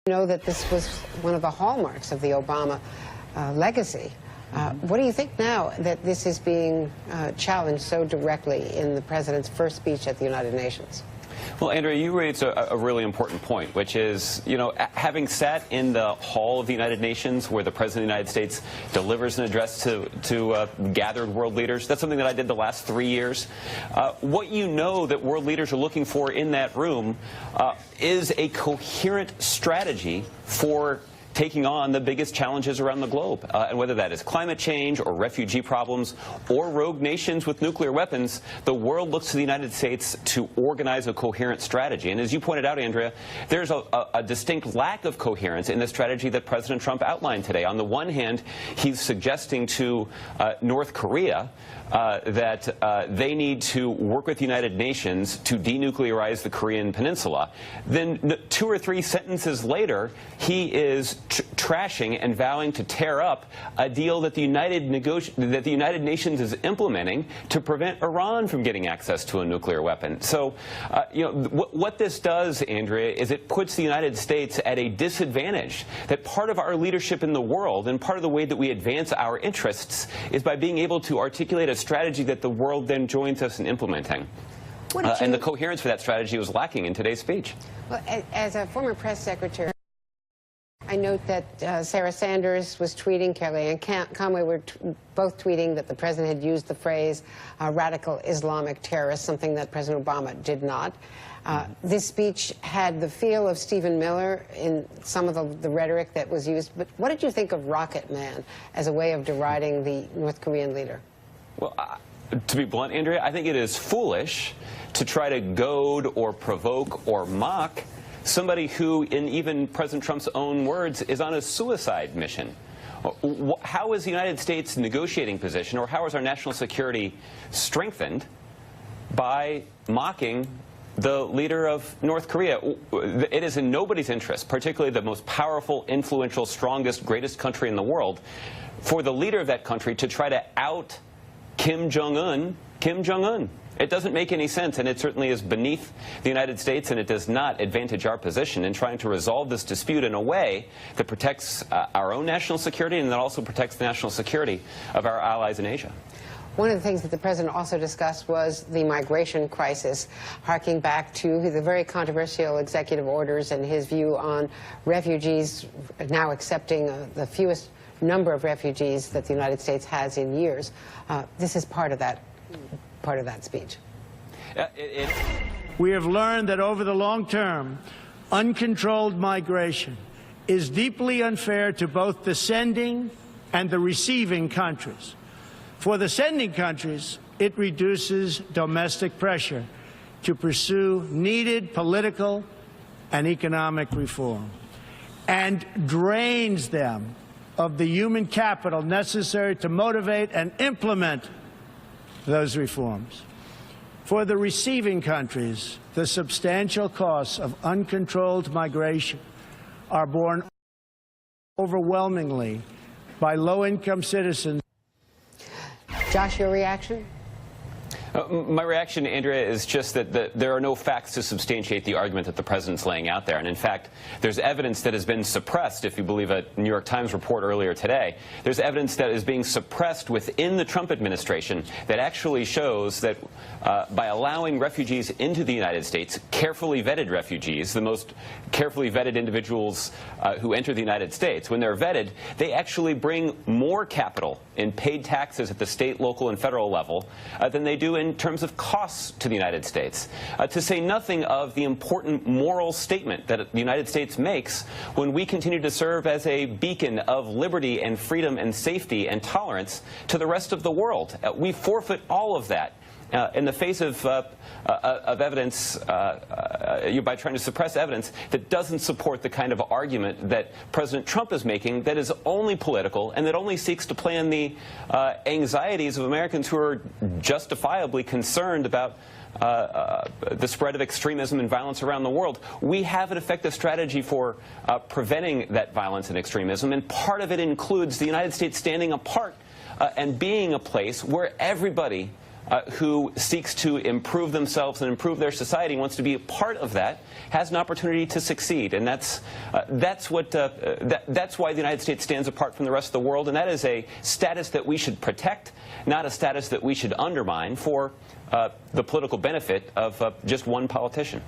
know that this was one of the hallmarks of the Obama legacy. What do you think now that this is being challenged so directly in the president's first speech at the United Nations? Well, Andrea, you raised a really important point, which is, you know, having sat in the hall of the United Nations where the President of the United States delivers an address to gathered world leaders, that's something that I did the last 3 years. What you know that world leaders are looking for in that room is a coherent strategy for taking on the biggest challenges around the globe. And whether that is climate change or refugee problems or rogue nations with nuclear weapons, the world looks to the United States to organize a coherent strategy. And as you pointed out, Andrea, there's a distinct lack of coherence in the strategy that President Trump outlined today. On the one hand, he's suggesting to North Korea that they need to work with the United Nations to denuclearize the Korean peninsula. Then 2 or 3 sentences later, he is trashing and vowing to tear up a deal that the United Nations is implementing to prevent Iran from getting access to a nuclear weapon. So, you know, what this does, Andrea, is it puts the United States at a disadvantage. That part of our leadership in the world and part of the way that we advance our interests is by being able to articulate a strategy that the world then joins us in implementing. And the coherence for that strategy was lacking in today's speech. Well, as a former press secretary, I note that Sarah Sanders was tweeting, Kellyanne Conway were both tweeting that the president had used the phrase radical Islamic terrorist, something that President Obama did not. This speech had the feel of Stephen Miller in some of the rhetoric that was used. But what did you think of Rocket Man as a way of deriding the North Korean leader? Well, to be blunt, Andrea, I think it is foolish to try to goad or provoke or mock somebody who, in even President Trump's own words, is on a suicide mission. How is the United States' negotiating position, or how is our national security strengthened by mocking the leader of North Korea? It is in nobody's interest, particularly the most powerful, influential, strongest, greatest country in the world, for the leader of that country to try to out Kim Jong-un. It doesn't make any sense, and it certainly is beneath the United States, and it does not advantage our position in trying to resolve this dispute in a way that protects our own national security and that also protects the national security of our allies in Asia. One of the things that the president also discussed was the migration crisis, harking back to the very controversial executive orders and his view on refugees now accepting the fewest number of refugees that the United States has in years. This is part of that speech. We have learned that over the long term, uncontrolled migration is deeply unfair to both the sending and the receiving countries. For the sending countries, it reduces domestic pressure to pursue needed political and economic reform and drains them of the human capital necessary to motivate and implement those reforms. For the receiving countries, the substantial costs of uncontrolled migration are borne overwhelmingly by low-income citizens. Josh, your reaction? My reaction, Andrea, is just that there are no facts to substantiate the argument that the president's laying out there. And in fact, there's evidence that has been suppressed, if you believe a New York Times report earlier today. There's evidence that is being suppressed within the Trump administration that actually shows that by allowing refugees into the United States, carefully vetted refugees, the most carefully vetted individuals who enter the United States, when they're vetted, they actually bring more capital in paid taxes at the state, local, and federal level than they do in terms of costs to the United States, to say nothing of the important moral statement that the United States makes when we continue to serve as a beacon of liberty and freedom and safety and tolerance to the rest of the world. We forfeit all of that in the face of evidence, by trying to suppress evidence that doesn't support the kind of argument that President Trump is making, that is only political and that only seeks to play on the anxieties of Americans who are justifiably concerned about the spread of extremism and violence around the world. We have an effective strategy for preventing that violence and extremism, and part of it includes the United States standing apart and being a place where everybody who seeks to improve themselves and improve their society, wants to be a part of that, has an opportunity to succeed. And that's why the United States stands apart from the rest of the world, and that is a status that we should protect, not a status that we should undermine for the political benefit of just one politician.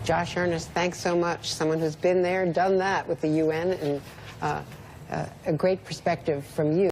Josh Earnest, thanks so much. Someone who's been there, done that with the UN, and a great perspective from you.